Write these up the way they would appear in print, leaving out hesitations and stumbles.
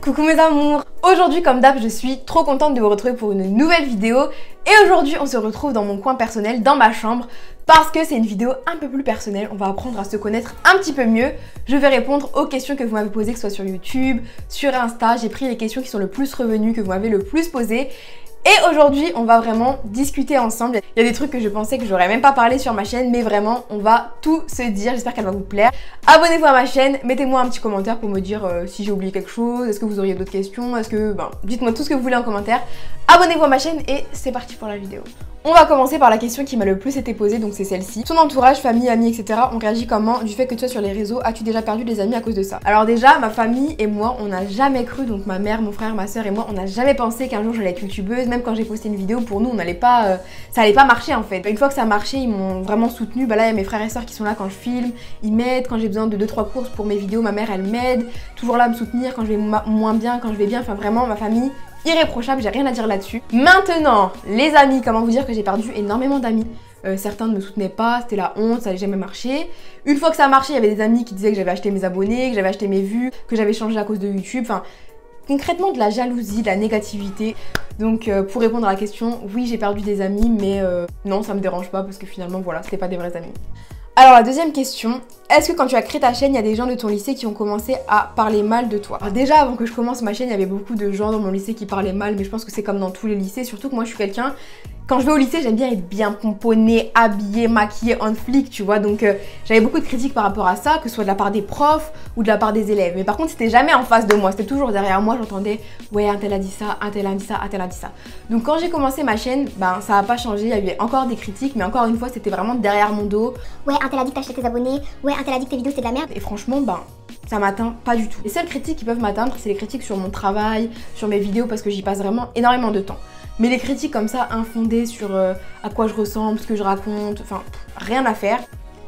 Coucou mes amours! Aujourd'hui comme d'hab je suis trop contente de vous retrouver pour une nouvelle vidéo et aujourd'hui on se retrouve dans mon coin personnel, dans ma chambre parce que c'est une vidéo un peu plus personnelle, on va apprendre à se connaître un petit peu mieux. Je vais répondre aux questions que vous m'avez posées, que ce soit sur YouTube, sur Insta, j'ai pris les questions qui sont le plus revenues, que vous m'avez le plus posées. Et aujourd'hui, on va vraiment discuter ensemble. Il y a des trucs que je pensais que j'aurais même pas parlé sur ma chaîne, mais vraiment, on va tout se dire. J'espère qu'elle va vous plaire. Abonnez-vous à ma chaîne, mettez-moi un petit commentaire pour me dire si j'ai oublié quelque chose, est-ce que vous auriez d'autres questions, est-ce que... dites-moi tout ce que vous voulez en commentaire. Abonnez-vous à ma chaîne et c'est parti pour la vidéo. On va commencer par la question qui m'a le plus été posée, donc c'est celle-ci. Son entourage, famille, amis, etc. ont réagi comment du fait que tu sois sur les réseaux? As-tu déjà perdu des amis à cause de ça? Alors déjà, ma famille et moi, on n'a jamais cru, donc ma mère, mon frère, ma soeur et moi, on n'a jamais pensé qu'un jour j'allais être youtubeuse. Même quand j'ai posté une vidéo, pour nous, on n'allait pas, ça allait pas marcher en fait. Une fois que ça a marché, ils m'ont vraiment soutenu. Bah là, il y a mes frères et soeurs qui sont là quand je filme, ils m'aident quand j'ai besoin de 2-3 courses pour mes vidéos. Ma mère, elle m'aide, toujours là à me soutenir quand je vais moins bien, quand je vais bien. Enfin vraiment, ma famille irréprochable, j'ai rien à dire là-dessus. Maintenant, les amis, comment vous dire que j'ai perdu énormément d'amis. Certains ne me soutenaient pas, c'était la honte, ça n'allait jamais marcher. Une fois que ça a marché, il y avait des amis qui disaient que j'avais acheté mes abonnés, que j'avais acheté mes vues, que j'avais changé à cause de YouTube. Enfin, concrètement de la jalousie, de la négativité. Donc pour répondre à la question, oui j'ai perdu des amis, mais non ça me dérange pas parce que finalement voilà, c'était pas des vrais amis. Alors la deuxième question, est-ce que quand tu as créé ta chaîne, il y a des gens de ton lycée qui ont commencé à parler mal de toi? Alors déjà avant que je commence ma chaîne, il y avait beaucoup de gens dans mon lycée qui parlaient mal, mais je pense que c'est comme dans tous les lycées, surtout que moi je suis quelqu'un... Quand je vais au lycée, j'aime bien être bien pomponnée, habillée, maquillée, en flic, tu vois. Donc j'avais beaucoup de critiques par rapport à ça, que ce soit de la part des profs ou de la part des élèves. Mais par contre, c'était jamais en face de moi, c'était toujours derrière moi. J'entendais, ouais, un tel a dit ça, un tel a dit ça, un tel a dit ça. Donc quand j'ai commencé ma chaîne, ça n'a pas changé. Il y avait encore des critiques, mais encore une fois, c'était vraiment derrière mon dos. Ouais, un tel a dit que t'achetais tes abonnés. Ouais, un tel a dit que tes vidéos c'était de la merde. Et franchement, ça m'atteint pas du tout. Les seules critiques qui peuvent m'atteindre, c'est les critiques sur mon travail, sur mes vidéos, parce que j'y passe vraiment énormément de temps. Mais les critiques comme ça, infondées sur à quoi je ressemble, ce que je raconte, enfin, rien à faire.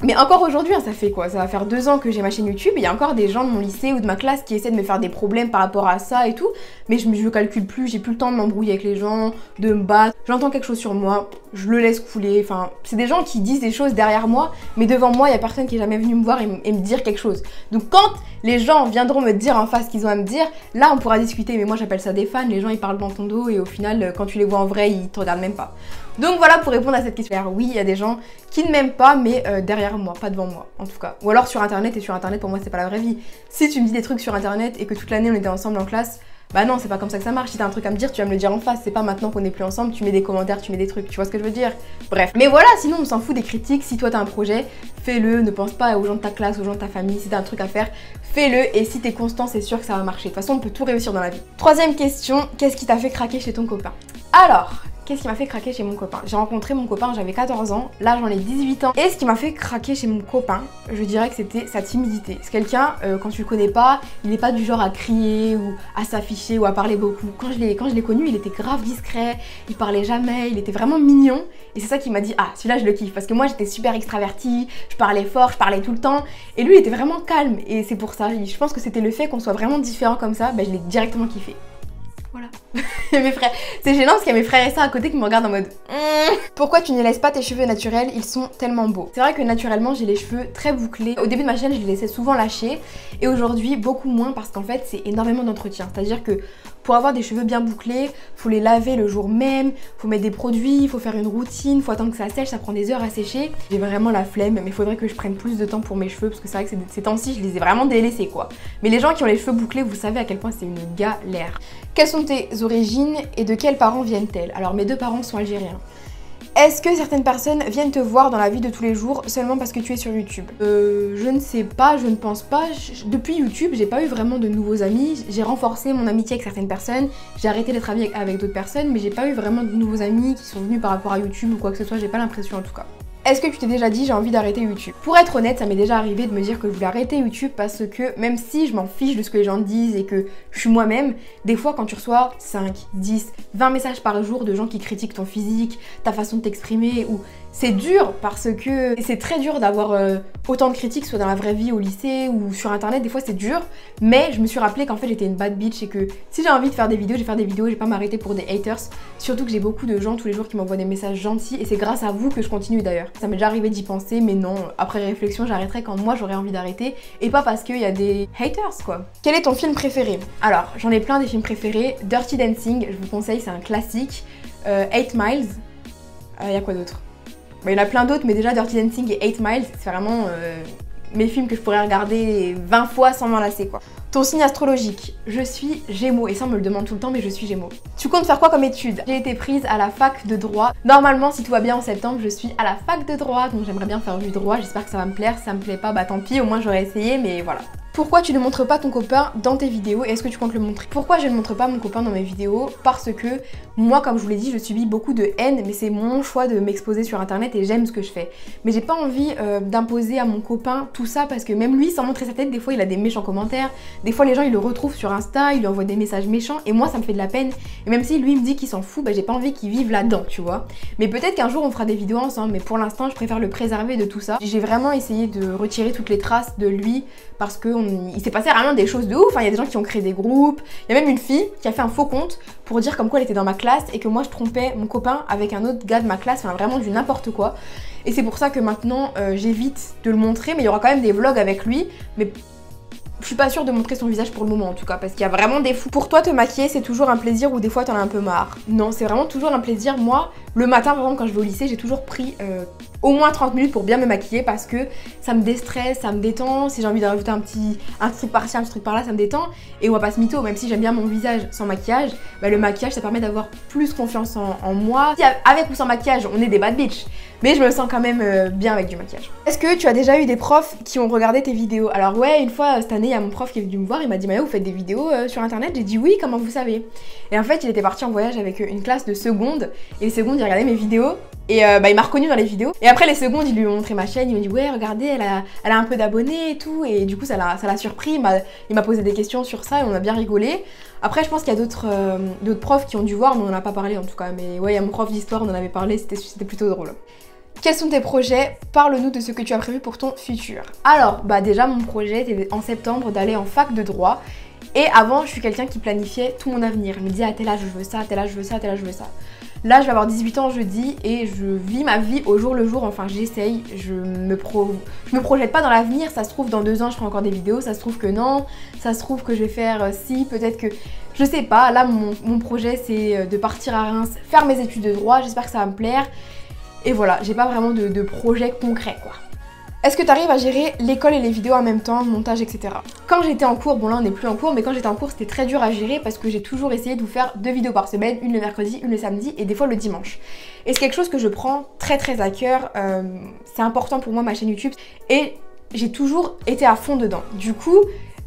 Mais encore aujourd'hui, ça fait quoi? Ça va faire 2 ans que j'ai ma chaîne YouTube et il y a encore des gens de mon lycée ou de ma classe qui essaient de me faire des problèmes par rapport à ça et tout. Mais je calcule plus, j'ai plus le temps de m'embrouiller avec les gens, de me battre. J'entends quelque chose sur moi, je le laisse couler. Enfin, c'est des gens qui disent des choses derrière moi, mais devant moi, il y a personne qui est jamais venu me voir et me dire quelque chose. Donc quand les gens viendront me dire en face ce qu'ils ont à me dire, là on pourra discuter. Mais moi j'appelle ça des fans, les gens ils parlent dans ton dos et au final, quand tu les vois en vrai, ils te regardent même pas. Donc voilà pour répondre à cette question. Alors oui, il y a des gens qui ne m'aiment pas, mais derrière moi, pas devant moi en tout cas. Ou alors sur internet, et sur internet pour moi c'est pas la vraie vie. Si tu me dis des trucs sur internet et que toute l'année on était ensemble en classe, bah non, c'est pas comme ça que ça marche. Si t'as un truc à me dire, tu vas me le dire en face. C'est pas maintenant qu'on est plus ensemble, tu mets des commentaires, tu mets des trucs, tu vois ce que je veux dire? Bref. Mais voilà, sinon on s'en fout des critiques. Si toi t'as un projet, fais-le, ne pense pas aux gens de ta classe, aux gens de ta famille. Si t'as un truc à faire, fais-le et si t'es constant, c'est sûr que ça va marcher. De toute façon, on peut tout réussir dans la vie. Troisième question, qu'est-ce qui t'a fait craquer chez ton copain? Alors, qu'est-ce qui m'a fait craquer chez mon copain? J'ai rencontré mon copain, j'avais 14 ans, là j'en ai 18 ans. Et ce qui m'a fait craquer chez mon copain, je dirais que c'était sa timidité. C'est quelqu'un, quand tu le connais pas, il n'est pas du genre à crier ou à s'afficher ou à parler beaucoup. Quand je l'ai connu, il était grave discret, il parlait jamais, il était vraiment mignon. Et c'est ça qui m'a dit, ah celui-là je le kiffe. Parce que moi j'étais super extravertie, je parlais fort, je parlais tout le temps. Et lui il était vraiment calme. Et c'est pour ça, je pense que c'était le fait qu'on soit vraiment différents comme ça, je l'ai directement kiffé. Voilà. Mes frères, c'est gênant parce qu'il y a mes frères et sœurs à côté qui me regardent en mode Pourquoi tu ne laisses pas tes cheveux naturels? Ils sont tellement beaux. C'est vrai que naturellement j'ai les cheveux très bouclés. Au début de ma chaîne je les laissais souvent lâcher et aujourd'hui beaucoup moins parce qu'en fait c'est énormément d'entretien. C'est-à-dire que pour avoir des cheveux bien bouclés, faut les laver le jour même, faut mettre des produits, faut faire une routine, faut attendre que ça sèche, ça prend des heures à sécher. J'ai vraiment la flemme, mais il faudrait que je prenne plus de temps pour mes cheveux parce que c'est vrai que ces temps-ci je les ai vraiment délaissés quoi. Mais les gens qui ont les cheveux bouclés, vous savez à quel point c'est une galère. Quelles sont tes origines et de quels parents viennent-elles? Alors mes 2 parents sont algériens. Est-ce que certaines personnes viennent te voir dans la vie de tous les jours seulement parce que tu es sur YouTube? Je ne sais pas, je ne pense pas. Depuis YouTube, j'ai pas eu vraiment de nouveaux amis. J'ai renforcé mon amitié avec certaines personnes. J'ai arrêté d'être amie avec d'autres personnes, mais j'ai pas eu vraiment de nouveaux amis qui sont venus par rapport à YouTube ou quoi que ce soit. J'ai pas l'impression en tout cas. Est-ce que tu t'es déjà dit j'ai envie d'arrêter YouTube? Pour être honnête, ça m'est déjà arrivé de me dire que je voulais arrêter YouTube parce que même si je m'en fiche de ce que les gens disent et que je suis moi-même, des fois quand tu reçois 5, 10, 20 messages par jour de gens qui critiquent ton physique, ta façon de t'exprimer ou C'est dur parce que c'est très dur d'avoir autant de critiques, soit dans la vraie vie, au lycée ou sur internet, des fois c'est dur. Mais je me suis rappelé qu'en fait j'étais une bad bitch et que si j'ai envie de faire des vidéos, je vais faire des vidéos, je vais pas m'arrêter pour des haters. Surtout que j'ai beaucoup de gens tous les jours qui m'envoient des messages gentils et c'est grâce à vous que je continue d'ailleurs. Ça m'est déjà arrivé d'y penser, mais non, après réflexion j'arrêterai quand moi j'aurai envie d'arrêter et pas parce qu'il y a des haters quoi. Quel est ton film préféré? Alors j'en ai plein des films préférés. Dirty Dancing, je vous conseille, c'est un classique. 8 Miles, il y a quoi d'autre? Il y en a plein d'autres, mais déjà Dirty Dancing et 8 Miles, c'est vraiment mes films que je pourrais regarder 20 fois sans m'en lasser quoi. Ton signe astrologique, je suis Gémeaux, et ça on me le demande tout le temps, mais je suis Gémeaux. Tu comptes faire quoi comme études? J'ai été prise à la fac de droit. Normalement, si tout va bien en septembre, je suis à la fac de droit, donc j'aimerais bien faire du droit, j'espère que ça va me plaire. Si ça me plaît pas, bah tant pis, au moins j'aurais essayé, mais voilà. Pourquoi tu ne montres pas ton copain dans tes vidéos et est-ce que tu comptes le montrer? Pourquoi je ne montre pas mon copain dans mes vidéos? Parce que moi, comme je vous l'ai dit, je subis beaucoup de haine, mais c'est mon choix de m'exposer sur internet et j'aime ce que je fais. Mais j'ai pas envie d'imposer à mon copain tout ça parce que même lui, sans montrer sa tête, des fois il a des méchants commentaires, des fois les gens ils le retrouvent sur Insta, ils lui envoient des messages méchants et moi ça me fait de la peine. Et même si lui me dit qu'il s'en fout, bah j'ai pas envie qu'il vive là-dedans, tu vois. Mais peut-être qu'un jour on fera des vidéos ensemble, mais pour l'instant je préfère le préserver de tout ça. J'ai vraiment essayé de retirer toutes les traces de lui parce que il s'est passé vraiment des choses de ouf, hein. Il y a des gens qui ont créé des groupes, il y a même une fille qui a fait un faux compte pour dire comme quoi elle était dans ma classe et que moi je trompais mon copain avec un autre gars de ma classe, enfin vraiment du n'importe quoi. Et c'est pour ça que maintenant j'évite de le montrer, mais il y aura quand même des vlogs avec lui, mais je suis pas sûre de montrer son visage pour le moment en tout cas, parce qu'il y a vraiment des fous. Pour toi, te maquiller, c'est toujours un plaisir ou des fois t'en as un peu marre? Non, c'est vraiment toujours un plaisir. Moi, le matin, par exemple, quand je vais au lycée, j'ai toujours pris au moins 30 minutes pour bien me maquiller parce que ça me déstresse, ça me détend. Si j'ai envie de rajouter un truc par-ci, un petit truc par-là, ça me détend. Et on va pas se mytho, même si j'aime bien mon visage sans maquillage, bah, le maquillage, ça permet d'avoir plus confiance en moi. Si avec ou sans maquillage, on est des bad bitch, mais je me sens quand même bien avec du maquillage. Est-ce que tu as déjà eu des profs qui ont regardé tes vidéos? Alors ouais, une fois cette année, il y a mon prof qui est venu me voir, il m'a dit Maya, vous faites des vidéos sur internet? J'ai dit oui, comment vous savez? Et en fait, il était parti en voyage avec une classe de seconde, et les secondes, il regardait mes vidéos, et bah, il m'a reconnu dans les vidéos. Et après les secondes, il lui a montré ma chaîne, il m'a dit ouais, regardez, elle a un peu d'abonnés et tout, et du coup ça l'a surpris, il m'a posé des questions sur ça, et on a bien rigolé. Après, je pense qu'il y a d'autres profs qui ont dû voir, mais on n'en a pas parlé en tout cas. Mais ouais, il y a mon prof d'histoire, on en avait parlé, c'était plutôt drôle. Quels sont tes projets? Parle-nous de ce que tu as prévu pour ton futur. Alors, bah déjà mon projet était en septembre d'aller en fac de droit. Et avant, je suis quelqu'un qui planifiait tout mon avenir. Je me disais à tel âge je veux ça, à tel âge je veux ça, à tel âge je veux ça. Là, je vais avoir 18 ans jeudi et je vis ma vie au jour le jour. Enfin, j'essaye, je me projette pas dans l'avenir. Ça se trouve, dans 2 ans, je ferai encore des vidéos. Ça se trouve que non. Ça se trouve que je vais faire si, peut-être que... Je sais pas. Là, mon projet, c'est de partir à Reims, faire mes études de droit. J'espère que ça va me plaire. Et voilà, j'ai pas vraiment de projet concret, quoi. Est-ce que tu arrives à gérer l'école et les vidéos en même temps, montage, etc. Quand j'étais en cours, bon là on n'est plus en cours, mais quand j'étais en cours c'était très dur à gérer parce que j'ai toujours essayé de vous faire 2 vidéos par semaine, une le mercredi, une le samedi et des fois le dimanche. Et c'est quelque chose que je prends très à cœur, c'est important pour moi ma chaîne YouTube et j'ai toujours été à fond dedans. Du coup,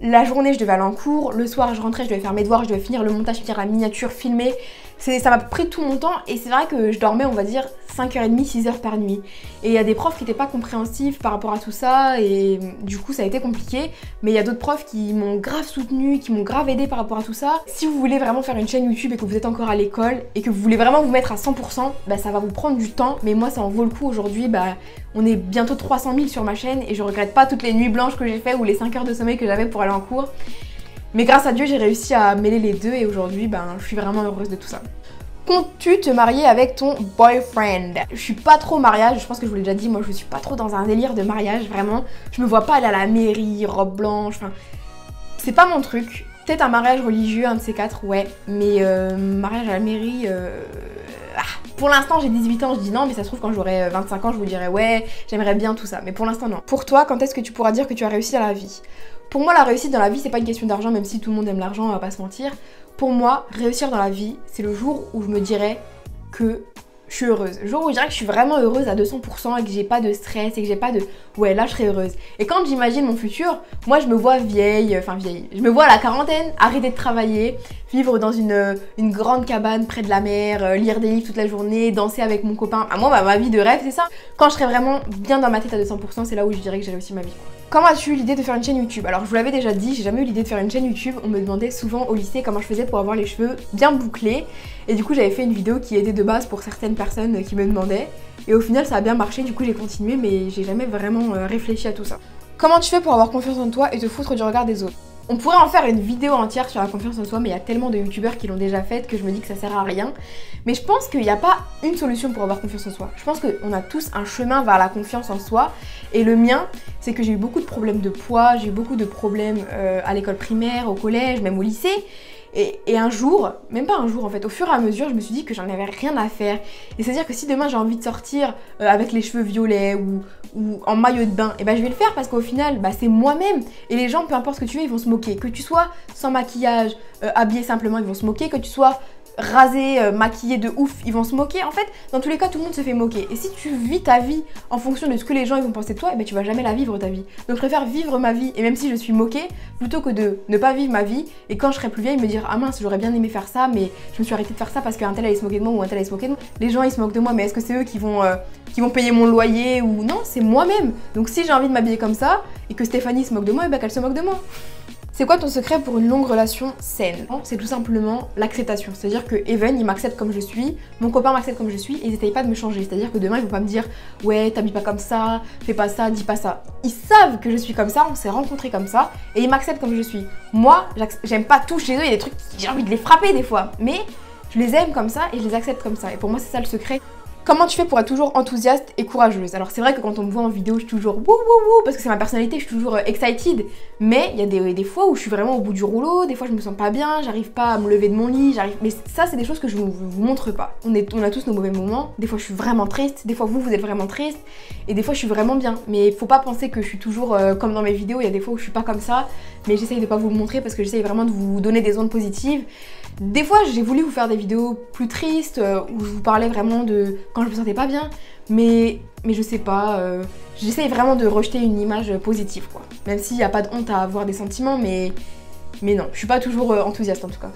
la journée je devais aller en cours, le soir je rentrais, je devais faire mes devoirs, je devais finir le montage, finir la miniature, filmer. Ça m'a pris tout mon temps et c'est vrai que je dormais on va dire 5h30, 6h par nuit. Et il y a des profs qui n'étaient pas compréhensifs par rapport à tout ça et du coup ça a été compliqué. Mais il y a d'autres profs qui m'ont grave soutenu, qui m'ont grave aidé par rapport à tout ça. Si vous voulez vraiment faire une chaîne YouTube et que vous êtes encore à l'école et que vous voulez vraiment vous mettre à 100%, bah ça va vous prendre du temps. Mais moi ça en vaut le coup aujourd'hui, bah on est bientôt 300 000 sur ma chaîne et je regrette pas toutes les nuits blanches que j'ai fait ou les 5 heures de sommeil que j'avais pour aller en cours. Mais grâce à Dieu, j'ai réussi à mêler les deux et aujourd'hui, ben, je suis vraiment heureuse de tout ça. Comptes-tu te marier avec ton boyfriend? Je suis pas trop mariage, je pense que je vous l'ai déjà dit, moi je suis pas trop dans un délire de mariage, vraiment. Je me vois pas aller à la mairie, robe blanche, enfin... C'est pas mon truc. Peut-être un mariage religieux, un de ces quatre, ouais. Mais mariage à la mairie... Pour l'instant j'ai 18 ans, je dis non, mais ça se trouve quand j'aurai 25 ans je vous dirai ouais, j'aimerais bien tout ça. Mais pour l'instant non. Pour toi, quand est-ce que tu pourras dire que tu as réussi dans la vie? Pour moi la réussite dans la vie c'est pas une question d'argent, même si tout le monde aime l'argent, on va pas se mentir. Pour moi, réussir dans la vie, c'est le jour où je me dirais que je suis heureuse. Le jour où je dirais que je suis vraiment heureuse à 200% et que j'ai pas de stress et que j'ai pas de... Ouais, là je serais heureuse. Et quand j'imagine mon futur, moi je me vois vieille, je me vois à la quarantaine, arrêter de travailler, vivre dans une grande cabane près de la mer, lire des livres toute la journée, danser avec mon copain. Moi, ma vie de rêve, c'est ça. Quand je serai vraiment bien dans ma tête à 200%, c'est là où je dirais que j'ai réussi ma vie, quoi. Comment as-tu eu l'idée de faire une chaîne YouTube? Alors je vous l'avais déjà dit, j'ai jamais eu l'idée de faire une chaîne YouTube. On me demandait souvent au lycée comment je faisais pour avoir les cheveux bien bouclés. Et du coup j'avais fait une vidéo qui était de base pour certaines personnes qui me demandaient. Et au final ça a bien marché, du coup j'ai continué mais j'ai jamais vraiment réfléchi à tout ça. Comment tu fais pour avoir confiance en toi et te foutre du regard des autres? On pourrait en faire une vidéo entière sur la confiance en soi, mais il y a tellement de youtubeurs qui l'ont déjà faite que je me dis que ça sert à rien. Mais je pense qu'il n'y a pas une solution pour avoir confiance en soi. Je pense qu'on a tous un chemin vers la confiance en soi. Et le mien, c'est que j'ai eu beaucoup de problèmes de poids, j'ai eu beaucoup de problèmes à l'école primaire, au collège, même au lycée. Et un jour, même pas un jour en fait, au fur et à mesure, je me suis dit que j'en avais rien à faire. Et c'est-à-dire que si demain j'ai envie de sortir avec les cheveux violets ou en maillot de bain, et ben je vais le faire parce qu'au final, bah, c'est moi-même. Et les gens, peu importe ce que tu es, ils vont se moquer. Que tu sois sans maquillage, habillé simplement, ils vont se moquer. Que tu sois rasé, maquillé de ouf, ils vont se moquer. En fait, dans tous les cas, tout le monde se fait moquer. Et si tu vis ta vie en fonction de ce que les gens ils vont penser de toi, et ben tu vas jamais la vivre ta vie. Donc je préfère vivre ma vie, et même si je suis moquée, plutôt que de ne pas vivre ma vie, et quand je serai plus vieille, me dire ah mince, j'aurais bien aimé faire ça, mais je me suis arrêtée de faire ça parce qu'un tel allait se moquer de moi ou un tel allait se moquer de moi. Les gens ils se moquent de moi, mais est-ce que c'est eux qui vont payer mon loyer ou non? C'est moi-même. Donc si j'ai envie de m'habiller comme ça, et que Stéphanie se moque de moi, et ben qu'elle se moque de moi. C'est quoi ton secret pour une longue relation saine? C'est tout simplement l'acceptation. C'est-à-dire que Even, il m'accepte comme je suis, mon copain m'accepte comme je suis, et ils n'essayent pas de me changer. C'est-à-dire que demain, ils vont pas me dire ouais, t'habilles pas comme ça, fais pas ça, dis pas ça. Ils savent que je suis comme ça, on s'est rencontrés comme ça, et ils m'acceptent comme je suis. Moi, j'aime pas tout chez eux, il y a des trucs, j'ai envie de les frapper des fois, mais je les aime comme ça et je les accepte comme ça. Et pour moi, c'est ça le secret. Comment tu fais pour être toujours enthousiaste et courageuse? Alors c'est vrai que quand on me voit en vidéo, je suis toujours wouh wouh wouh parce que c'est ma personnalité, je suis toujours excited. Mais il y a des fois où je suis vraiment au bout du rouleau, des fois je me sens pas bien, j'arrive pas à me lever de mon lit, mais ça c'est des choses que je vous montre pas. On a tous nos mauvais moments, des fois je suis vraiment triste, des fois vous êtes vraiment triste, et des fois je suis vraiment bien. Mais faut pas penser que je suis toujours comme dans mes vidéos, il y a des fois où je suis pas comme ça, mais j'essaye de pas vous le montrer parce que j'essaye vraiment de vous donner des ondes positives. Des fois j'ai voulu vous faire des vidéos plus tristes où je vous parlais vraiment de quand je me sentais pas bien, mais je sais pas, j'essaye vraiment de rejeter une image positive quoi. Même s'il n'y a pas de honte à avoir des sentiments, mais non, je suis pas toujours enthousiaste en tout cas.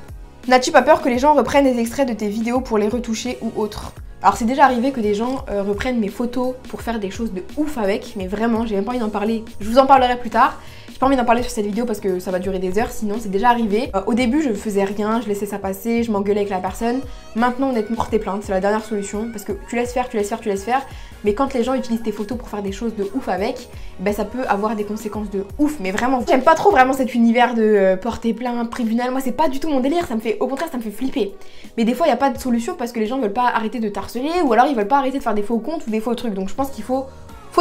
N'as-tu pas peur que les gens reprennent des extraits de tes vidéos pour les retoucher ou autre? Alors c'est déjà arrivé que des gens reprennent mes photos pour faire des choses de ouf avec, mais vraiment j'ai même pas envie d'en parler, je vous en parlerai plus tard. J'ai pas envie d'en parler sur cette vidéo parce que ça va durer des heures, sinon c'est déjà arrivé. Au début je faisais rien, je laissais ça passer, je m'engueulais avec la personne. Maintenant honnêtement porter plainte, c'est la dernière solution parce que tu laisses faire, mais quand les gens utilisent tes photos pour faire des choses de ouf avec, ben ça peut avoir des conséquences de ouf, mais vraiment. J'aime pas trop vraiment cet univers de porter plainte, tribunal, moi c'est pas du tout mon délire, au contraire ça me fait flipper. Mais des fois il y a pas de solution parce que les gens veulent pas arrêter de t'harceler ou alors ils veulent pas arrêter de faire des faux comptes ou des faux trucs, donc je pense qu'il faut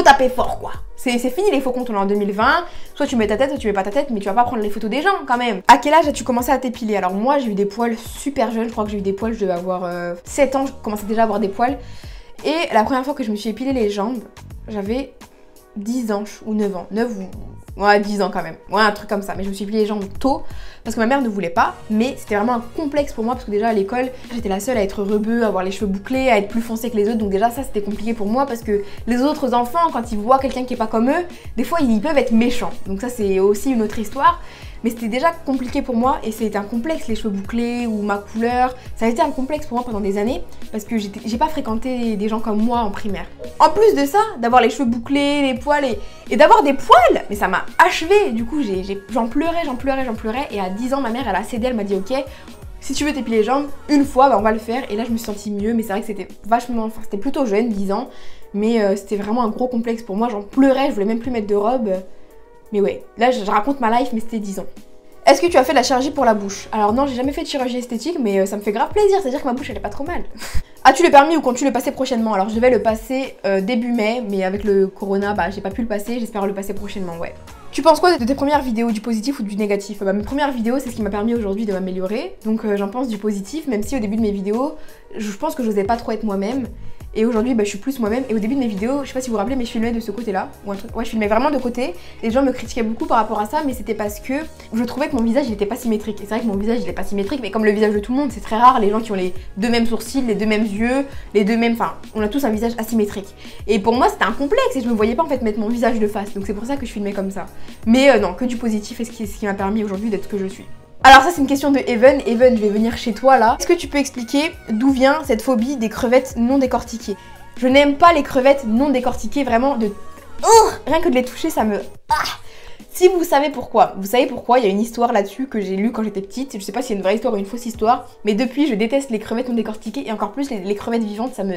taper fort quoi. C'est fini les faux comptes, on est en 2020, soit tu mets ta tête, soit tu mets pas ta tête, mais tu vas pas prendre les photos des gens quand même. À quel âge as-tu commencé à t'épiler? Alors moi j'ai eu des poils super jeunes, je crois que j'ai eu des poils, je devais avoir 7 ans, je commençais déjà à avoir des poils. Et la première fois que je me suis épilé les jambes, j'avais 10 ans ou 9 ans, 9 ou... Ouais, 10 ans quand même, ouais un truc comme ça, mais je me suis épilé les jambes tôt parce que ma mère ne voulait pas, mais c'était vraiment un complexe pour moi parce que déjà à l'école j'étais la seule à être rebeu, à avoir les cheveux bouclés, à être plus foncée que les autres, donc déjà ça c'était compliqué pour moi parce que les autres enfants quand ils voient quelqu'un qui est pas comme eux, des fois ils peuvent être méchants, donc ça c'est aussi une autre histoire. Mais c'était déjà compliqué pour moi et c'était un complexe les cheveux bouclés ou ma couleur. Ça a été un complexe pour moi pendant des années parce que j'ai pas fréquenté des gens comme moi en primaire. En plus de ça, d'avoir les cheveux bouclés, les poils et d'avoir des poils, mais ça m'a achevé. Du coup j'en pleurais et à 10 ans ma mère elle a cédé, elle m'a dit ok, si tu veux t'épiler les jambes une fois bah on va le faire, et là je me suis sentie mieux. Mais c'est vrai que c'était vachement, enfin c'était plutôt jeune, 10 ans, mais c'était vraiment un gros complexe pour moi, j'en pleurais, je voulais même plus mettre de robe. Mais ouais, là je raconte ma life mais c'était 10 ans. Est-ce que tu as fait de la chirurgie pour la bouche? Alors non, j'ai jamais fait de chirurgie esthétique, mais ça me fait grave plaisir, c'est-à-dire que ma bouche elle est pas trop mal. As-tu le permis ou comptes-tu le passer prochainement? Alors je vais le passer début mai, mais avec le corona, bah j'ai pas pu le passer, j'espère le passer prochainement, ouais. Tu penses quoi de tes premières vidéos, du positif ou du négatif? Bah mes premières vidéos c'est ce qui m'a permis aujourd'hui de m'améliorer, donc j'en pense du positif, même si au début de mes vidéos, je pense que j'osais pas trop être moi-même. Et aujourd'hui bah, je suis plus moi-même, et au début de mes vidéos, je sais pas si vous vous rappelez mais je filmais de ce côté là, ou un truc, ouais je filmais vraiment de côté. Les gens me critiquaient beaucoup par rapport à ça, mais c'était parce que je trouvais que mon visage il était pas symétrique. Et c'est vrai que mon visage il est pas symétrique, mais comme le visage de tout le monde, c'est très rare les gens qui ont les deux mêmes sourcils, les deux mêmes yeux, les deux mêmes, enfin on a tous un visage asymétrique. Et pour moi c'était un complexe et je me voyais pas en fait mettre mon visage de face, donc c'est pour ça que je filmais comme ça. Mais non, que du positif, et ce qui m'a permis aujourd'hui d'être ce que je suis. Alors ça c'est une question de Even. Even, je vais venir chez toi là. Est-ce que tu peux expliquer d'où vient cette phobie des crevettes non décortiquées? Je n'aime pas les crevettes non décortiquées, vraiment Rien que de les toucher, ça me... Si vous savez pourquoi, il y a une histoire là-dessus que j'ai lue quand j'étais petite. Je sais pas si c'est une vraie histoire ou une fausse histoire, mais depuis, je déteste les crevettes non décortiquées et encore plus les crevettes vivantes, ça me...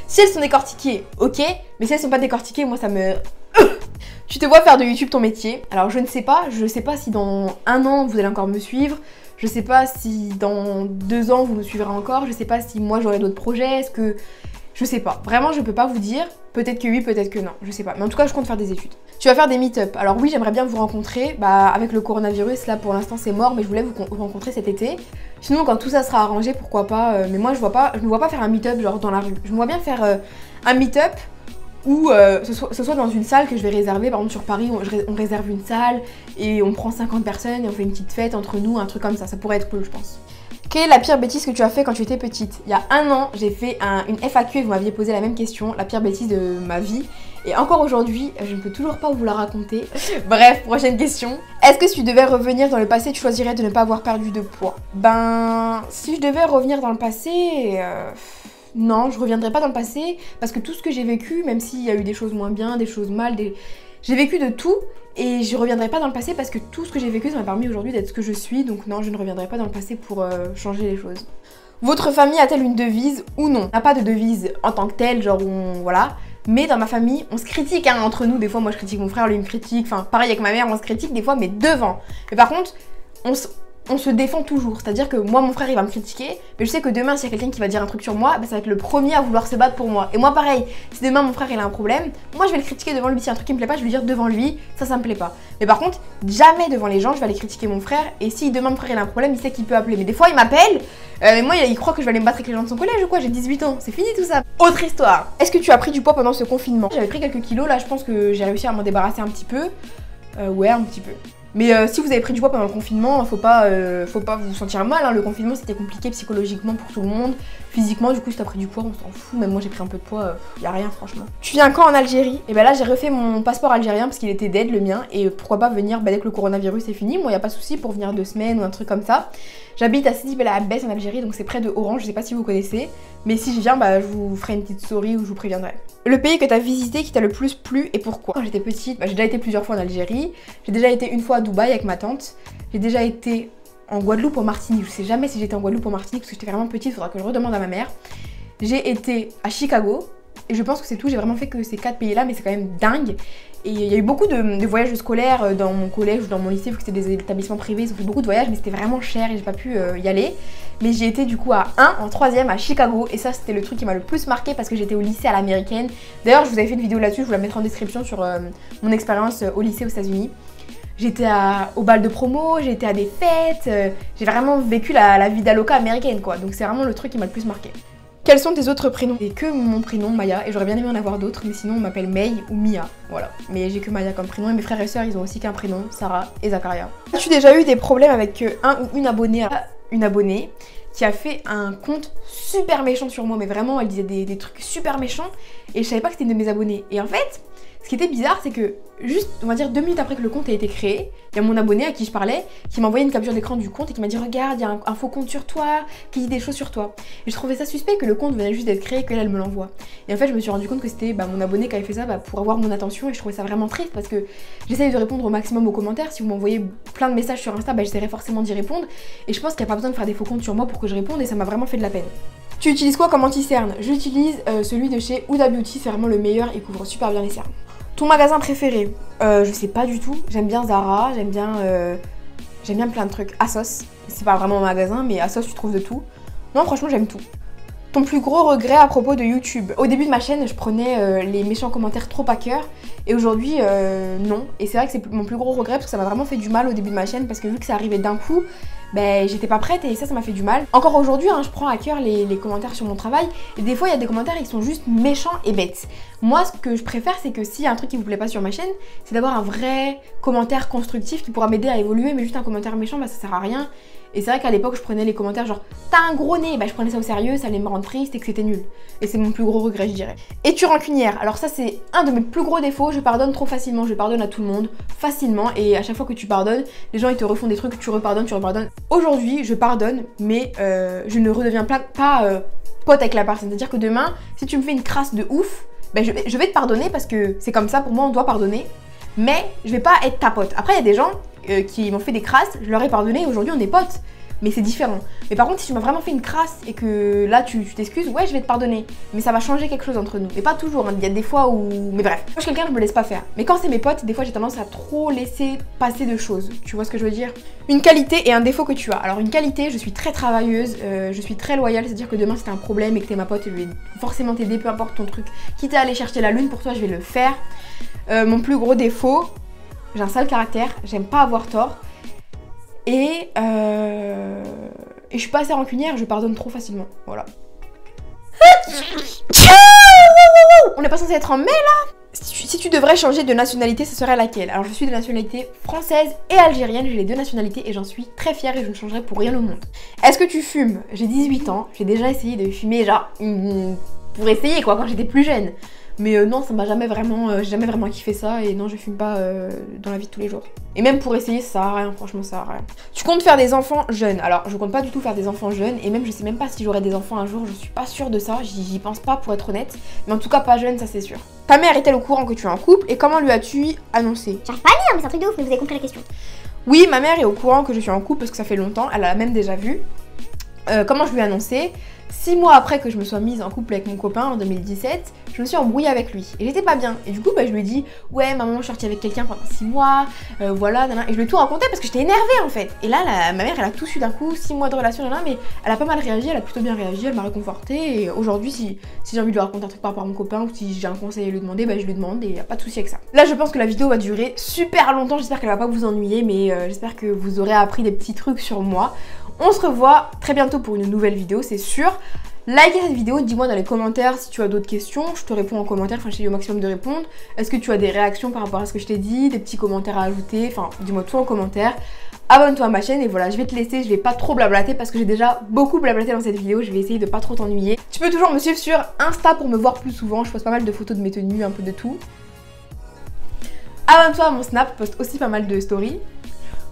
Si elles sont décortiquées, ok, mais si elles sont pas décortiquées, moi ça me... Tu te vois faire de YouTube ton métier. Alors je sais pas si dans 1 an vous allez encore me suivre. Je sais pas si dans 2 ans vous me suivrez encore. Je sais pas si moi j'aurai d'autres projets. Est-ce que... Je sais pas. Vraiment, je peux pas vous dire. Peut-être que oui, peut-être que non. Je sais pas. Mais en tout cas, je compte faire des études. Tu vas faire des meet-up. Alors oui, j'aimerais bien vous rencontrer. Bah, avec le coronavirus, là, pour l'instant, c'est mort. Mais je voulais vous rencontrer cet été. Sinon, quand tout ça sera arrangé, pourquoi pas. Mais moi, je me vois pas faire un meet-up genre dans la rue. Je me vois bien faire un meet-up où ce soit dans une salle que je vais réserver. Par exemple, sur Paris, on réserve une salle et on prend 50 personnes et on fait une petite fête entre nous, un truc comme ça. Ça pourrait être cool, je pense. Quelle est la pire bêtise que tu as fait quand tu étais petite? Il y a 1 an, j'ai fait une FAQ et vous m'aviez posé la même question, la pire bêtise de ma vie. Et encore aujourd'hui, je ne peux toujours pas vous la raconter. Bref, prochaine question. Est-ce que si tu devais revenir dans le passé, tu choisirais de ne pas avoir perdu de poids? Ben, si je devais revenir dans le passé... Non, je reviendrai pas dans le passé parce que tout ce que j'ai vécu, même s'il y a eu des choses moins bien, des choses mal, j'ai vécu de tout et je reviendrai pas dans le passé parce que tout ce que j'ai vécu, ça m'a permis aujourd'hui d'être ce que je suis. Donc non, je ne reviendrai pas dans le passé pour changer les choses. Votre famille a-t-elle une devise ou non? On n'a pas de devise en tant que telle, genre voilà. Mais dans ma famille, on se critique hein, entre nous. Des fois, moi je critique mon frère, lui il me critique. Enfin, pareil avec ma mère, on se critique des fois, mais devant. Mais par contre, on se défend toujours, c'est-à-dire que moi mon frère il va me critiquer, mais je sais que demain s'il y a quelqu'un qui va dire un truc sur moi, bah, ça va être le premier à vouloir se battre pour moi. Et moi pareil, si demain mon frère il a un problème, moi je vais le critiquer devant lui. Si y a un truc qui me plaît pas, je vais lui dire devant lui, ça me plaît pas. Mais par contre, jamais devant les gens je vais aller critiquer mon frère, et si demain mon frère il a un problème, il sait qu'il peut appeler. Mais des fois il m'appelle, mais moi il croit que je vais aller me battre avec les gens de son collège ou quoi, j'ai 18 ans, c'est fini tout ça. Autre histoire, est-ce que tu as pris du poids pendant ce confinement? J'avais pris quelques kilos, là je pense que j'ai réussi à m'en débarrasser un petit peu. Ouais, un petit peu. Mais si vous avez pris du poids pendant le confinement, faut pas vous sentir mal, hein. Le confinement c'était compliqué psychologiquement pour tout le monde. Physiquement, du coup, si t'as pris du poids, on s'en fout. Même moi j'ai pris un peu de poids, y a rien franchement. Tu viens quand en Algérie? Et ben là j'ai refait mon passeport algérien parce qu'il était dead le mien. Et pourquoi pas venir dès que le coronavirus est fini. Moi y a pas de souci pour venir 2 semaines ou un truc comme ça. J'habite à Sidi Bel Abbès en Algérie, donc c'est près de Oran, je sais pas si vous connaissez. Mais si je viens, bah je vous ferai une petite story où je vous préviendrai. Le pays que t'as visité qui t'a le plus plu et pourquoi? Quand j'étais petite, bah, j'ai déjà été plusieurs fois en Algérie. J'ai déjà été une fois à Dubaï avec ma tante. J'ai déjà été en Guadeloupe ou en Martinique. Je sais jamais si j'étais en Guadeloupe ou en Martinique parce que j'étais vraiment petite, faudra que je redemande à ma mère. J'ai été à Chicago. Et je pense que c'est tout, j'ai vraiment fait que ces 4 pays là, mais c'est quand même dingue. Et il y a eu beaucoup de voyages scolaires dans mon collège ou dans mon lycée, vu que c'était des établissements privés, ils ont fait beaucoup de voyages, mais c'était vraiment cher et j'ai pas pu y aller. Mais j'ai été du coup en 3ème à Chicago, et ça c'était le truc qui m'a le plus marqué parce que j'étais au lycée à l'américaine. D'ailleurs je vous avais fait une vidéo là-dessus, je vous la mettrai en description sur mon expérience au lycée aux États-Unis. J'étais au bal de promo, j'ai été à des fêtes, j'ai vraiment vécu la vida loca américaine quoi, donc c'est vraiment le truc qui m'a le plus marqué. Quels sont tes autres prénoms? J'ai que mon prénom Maya et j'aurais bien aimé en avoir d'autres, mais sinon on m'appelle May ou Mia, voilà. Mais j'ai que Maya comme prénom et mes frères et sœurs ils ont aussi qu'un prénom, Sarah et Zakaria. As-tu déjà eu des problèmes avec un ou une abonnée qui a fait un compte super méchant sur moi, mais vraiment elle disait des trucs super méchants et je savais pas que c'était une de mes abonnées. Et en fait, ce qui était bizarre, c'est que juste, on va dire 2 minutes après que le compte a été créé, il y a mon abonné à qui je parlais qui m'a envoyé une capture d'écran du compte et qui m'a dit regarde, il y a un faux compte sur toi, qui dit des choses sur toi. Et je trouvais ça suspect que le compte venait juste d'être créé et qu'elle elle me l'envoie. Et en fait, je me suis rendu compte que c'était mon abonné qui avait fait ça pour avoir mon attention et je trouvais ça vraiment triste parce que j'essaye de répondre au maximum aux commentaires. Si vous m'envoyez plein de messages sur Insta, j'essaierai forcément d'y répondre. Et je pense qu'il n'y a pas besoin de faire des faux comptes sur moi pour que je réponde et ça m'a vraiment fait de la peine. Tu utilises quoi comme anti-cerne? J'utilise celui de chez Huda Beauty, c'est vraiment le meilleur, il couvre super bien les cernes. Ton magasin préféré? Je sais pas du tout. J'aime bien Zara, j'aime bien plein de trucs. Asos, c'est pas vraiment un magasin, mais Asos tu trouves de tout. Non franchement j'aime tout. Ton plus gros regret à propos de YouTube? Au début de ma chaîne, je prenais les méchants commentaires trop à cœur. Et aujourd'hui, non. Et c'est vrai que c'est mon plus gros regret parce que ça m'a vraiment fait du mal au début de ma chaîne parce que vu que ça arrivait d'un coup, j'étais pas prête et ça m'a fait du mal. Encore aujourd'hui, je prends à cœur les commentaires sur mon travail et des fois il y a des commentaires qui sont juste méchants et bêtes. Moi ce que je préfère c'est que s'il y a un truc qui vous plaît pas sur ma chaîne, c'est d'avoir un vrai commentaire constructif qui pourra m'aider à évoluer, mais juste un commentaire méchant ça sert à rien. Et c'est vrai qu'à l'époque je prenais les commentaires genre t'as un gros nez, je prenais ça au sérieux, ça allait me rendre triste et que c'était nul. Et c'est mon plus gros regret je dirais. Es-tu rancunière? Alors ça c'est un de mes plus gros défauts, je pardonne trop facilement, je pardonne à tout le monde facilement et à chaque fois que tu pardonnes, les gens ils te refont des trucs, tu repardonnes. Aujourd'hui je pardonne mais je ne redeviens pas pote avec la personne, c'est-à-dire que demain si tu me fais une crasse de ouf, ben je vais te pardonner parce que c'est comme ça, pour moi on doit pardonner, mais je vais pas être ta pote. Après il y a des gens qui m'ont fait des crasses, je leur ai pardonné et aujourd'hui on est potes. Mais c'est différent. Mais par contre, si tu m'as vraiment fait une crasse et que là tu t'excuses, ouais, je vais te pardonner. Mais ça va changer quelque chose entre nous. Mais pas toujours, hein. Il y a des fois où... Mais bref, moi je suis quelqu'un, je me laisse pas faire. Mais quand c'est mes potes, des fois j'ai tendance à trop laisser passer de choses. Tu vois ce que je veux dire? Une qualité et un défaut que tu as. Alors une qualité, je suis très travailleuse, je suis très loyale. C'est-à-dire que demain si t'as un problème et que t'es ma pote, je vais forcément t'aider, peu importe ton truc. Quitte à aller chercher la lune, pour toi je vais le faire. Mon plus gros défaut, j'ai un sale caractère, j'aime pas avoir tort. Et je suis pas assez rancunière, je pardonne trop facilement. Voilà. On n'est pas censé être en mai là? Si tu devrais changer de nationalité, ce serait laquelle? Alors je suis de nationalité française et algérienne, j'ai les deux nationalités et j'en suis très fière et je ne changerai pour rien au monde. Est-ce que tu fumes? J'ai 18 ans, j'ai déjà essayé de fumer genre pour essayer quoi quand j'étais plus jeune. Mais non, ça m'a jamais vraiment, j'ai jamais vraiment kiffé ça et non, je fume pas dans la vie de tous les jours. Et même pour essayer, ça sert à rien, franchement, ça sert à rien. Tu comptes faire des enfants jeunes? Alors, je compte pas du tout faire des enfants jeunes et même je sais même pas si j'aurai des enfants un jour, je suis pas sûre de ça, j'y pense pas pour être honnête. Mais en tout cas, pas jeune, ça c'est sûr. Ta mère est-elle au courant que tu es en couple et comment lui as-tu annoncé? J'arrive pas à lire, mais c'est un truc de ouf, mais vous avez compris la question. Oui, ma mère est au courant que je suis en couple parce que ça fait longtemps, elle l'a même déjà vu. Comment je lui ai annoncé? 6 mois après que je me sois mise en couple avec mon copain en 2017, je me suis embrouillée avec lui et j'étais pas bien. Et du coup, bah, je lui ai dit ouais, maman, je suis sortie avec quelqu'un pendant 6 mois, voilà, nanana. Et je lui ai tout raconté parce que j'étais énervée en fait. Et là, ma mère, elle a tout su d'un coup, 6 mois de relation, nanana, mais elle a pas mal réagi, elle a plutôt bien réagi, elle m'a réconfortée. Et aujourd'hui, si j'ai envie de lui raconter un truc par rapport à mon copain ou si j'ai un conseil à lui demander, bah, je lui demande et y a pas de souci avec ça. Là, je pense que la vidéo va durer super longtemps, j'espère qu'elle va pas vous ennuyer, mais j'espère que vous aurez appris des petits trucs sur moi. On se revoit très bientôt pour une nouvelle vidéo, c'est sûr. Likez cette vidéo, dis-moi dans les commentaires si tu as d'autres questions, je te réponds en commentaire, enfin j'essaie au maximum de répondre. Est-ce que tu as des réactions par rapport à ce que je t'ai dit, des petits commentaires à ajouter, enfin dis-moi tout en commentaire. Abonne-toi à ma chaîne et voilà, je vais te laisser, je vais pas trop blablater parce que j'ai déjà beaucoup blablaté dans cette vidéo, je vais essayer de pas trop t'ennuyer. Tu peux toujours me suivre sur Insta pour me voir plus souvent, je poste pas mal de photos de mes tenues, un peu de tout. Abonne-toi à mon Snap, je poste aussi pas mal de stories.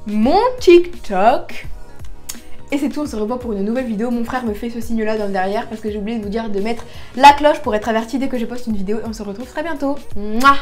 Mon TikTok. Et c'est tout, on se revoit pour une nouvelle vidéo. Mon frère me fait ce signe là dans le derrière parce que j'ai oublié de vous dire de mettre la cloche pour être averti dès que je poste une vidéo. Et on se retrouve très bientôt. Mouah.